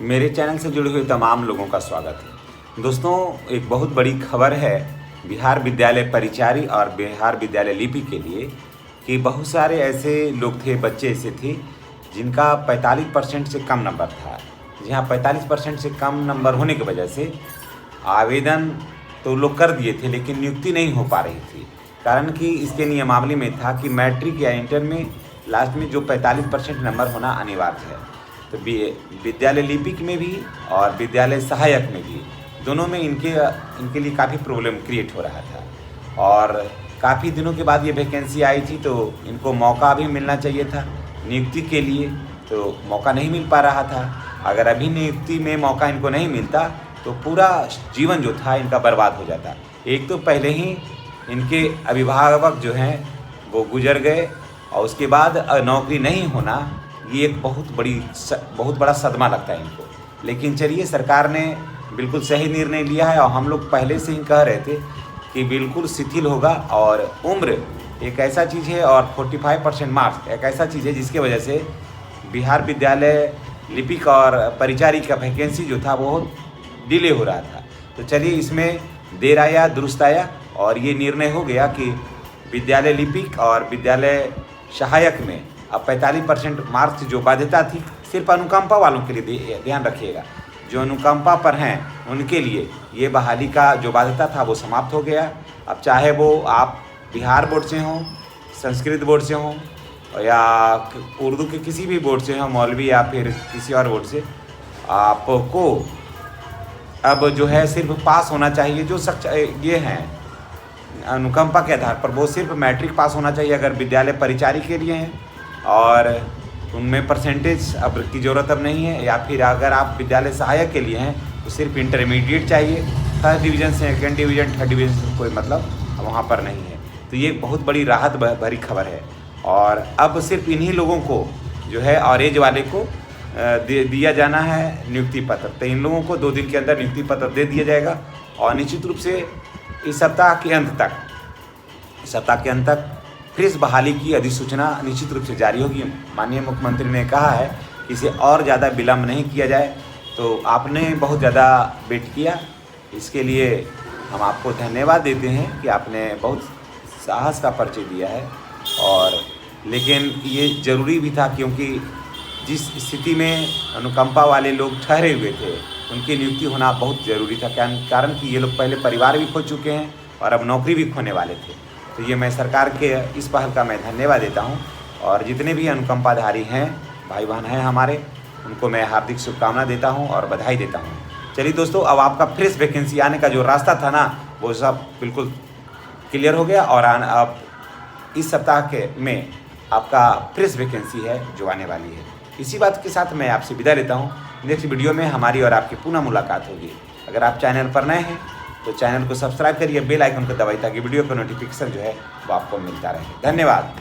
मेरे चैनल से जुड़े हुए तमाम लोगों का स्वागत है। दोस्तों, एक बहुत बड़ी खबर है बिहार विद्यालय परिचारी और बिहार विद्यालय लिपि के लिए कि बहुत सारे ऐसे लोग थे, बच्चे ऐसे थे जिनका 45% से कम नंबर था। जहाँ 45% से कम नंबर होने की वजह से आवेदन तो लोग कर दिए थे, लेकिन नियुक्ति नहीं हो पा रही थी। कारण कि इसके नियमावली में था कि मैट्रिक या इंटर में लास्ट में जो 45% नंबर होना अनिवार्य है। तो विद्यालय लिपिक में भी और विद्यालय सहायक में भी, दोनों में इनके लिए काफ़ी प्रॉब्लम क्रिएट हो रहा था। और काफ़ी दिनों के बाद ये वैकेंसी आई थी, तो इनको मौका भी मिलना चाहिए था नियुक्ति के लिए, तो मौका नहीं मिल पा रहा था। अगर अभी नियुक्ति में मौका इनको नहीं मिलता तो पूरा जीवन जो था इनका बर्बाद हो जाता। एक तो पहले ही इनके अभिभावक जो हैं वो गुजर गए, और उसके बाद नौकरी नहीं होना, ये एक बहुत बड़ा सदमा लगता है इनको। लेकिन चलिए, सरकार ने बिल्कुल सही निर्णय लिया है, और हम लोग पहले से ही कह रहे थे कि बिल्कुल शिथिल होगा। और उम्र एक ऐसा चीज़ है, और 45% मार्क्स एक ऐसा चीज़ है जिसके वजह से बिहार विद्यालय लिपिक और परिचारी का वैकेंसी जो था वो डिले हो रहा था। तो चलिए, इसमें देर आया दुरुस्त आया, और ये निर्णय हो गया कि विद्यालय लिपिक और विद्यालय सहायक में अब 45% मार्क्स जो बाध्यता थी सिर्फ अनुकंपा वालों के लिए ध्यान रखिएगा। जो अनुकंपा पर हैं उनके लिए ये बहाली का जो बाध्यता था वो समाप्त हो गया। अब चाहे वो आप बिहार बोर्ड से हों, संस्कृत बोर्ड से हों, या उर्दू के किसी भी बोर्ड से हों, मौलवी या फिर किसी और बोर्ड से, आपको अब जो है सिर्फ पास होना चाहिए। जो ये हैं अनुकंपा के आधार पर, वो सिर्फ मैट्रिक पास होना चाहिए अगर विद्यालय परिचारी के लिए हैं, और उनमें परसेंटेज अब की ज़रूरत अब नहीं है। या फिर अगर आप विद्यालय सहायक के लिए हैं तो सिर्फ इंटरमीडिएट चाहिए। फर्स्ट डिवीज़न से सेकेंड डिवीज़न थर्ड डिवीज़न से कोई मतलब वहाँ पर नहीं है। तो ये बहुत बड़ी राहत भरी खबर है। और अब सिर्फ इन्हीं लोगों को जो है ऑरेंज वाले को दिया जाना है नियुक्ति पत्र। तो इन लोगों को 2 दिन के अंदर नियुक्ति पत्र दे दिया जाएगा, और निश्चित रूप से इस सप्ताह के अंत तक फिर इस बहाली की अधिसूचना निश्चित रूप से जारी होगी। माननीय मुख्यमंत्री ने कहा है कि इसे और ज़्यादा विलम्ब नहीं किया जाए। तो आपने बहुत ज़्यादा वेट किया, इसके लिए हम आपको धन्यवाद देते हैं कि आपने बहुत साहस का परिचय दिया है। और लेकिन ये ज़रूरी भी था, क्योंकि जिस स्थिति में अनुकंपा वाले लोग ठहरे हुए थे उनकी नियुक्ति होना बहुत ज़रूरी था। कारण कि ये लोग पहले परिवार भी खो चुके हैं और अब नौकरी भी खोने वाले थे। तो ये मैं सरकार के इस पहल का मैं धन्यवाद देता हूँ। और जितने भी अनुकंपाधारी हैं, भाई बहन हैं हमारे, उनको मैं हार्दिक शुभकामना देता हूँ और बधाई देता हूँ। चलिए दोस्तों, अब आपका फ्रेश वैकेंसी आने का जो रास्ता था ना, वो सब बिल्कुल क्लियर हो गया। और अब इस सप्ताह में आपका फ्रेश वैकेंसी है जो आने वाली है। इसी बात के साथ मैं आपसे विदा लेता हूँ। नेक्स्ट वीडियो में हमारी और आपकी पुनः मुलाकात होगी। अगर आप चैनल पर नए हैं तो चैनल को सब्सक्राइब करिए, बेल आइकन को दबाइए, ताकि वीडियो का नोटिफिकेशन जो है वो आपको मिलता रहे। धन्यवाद।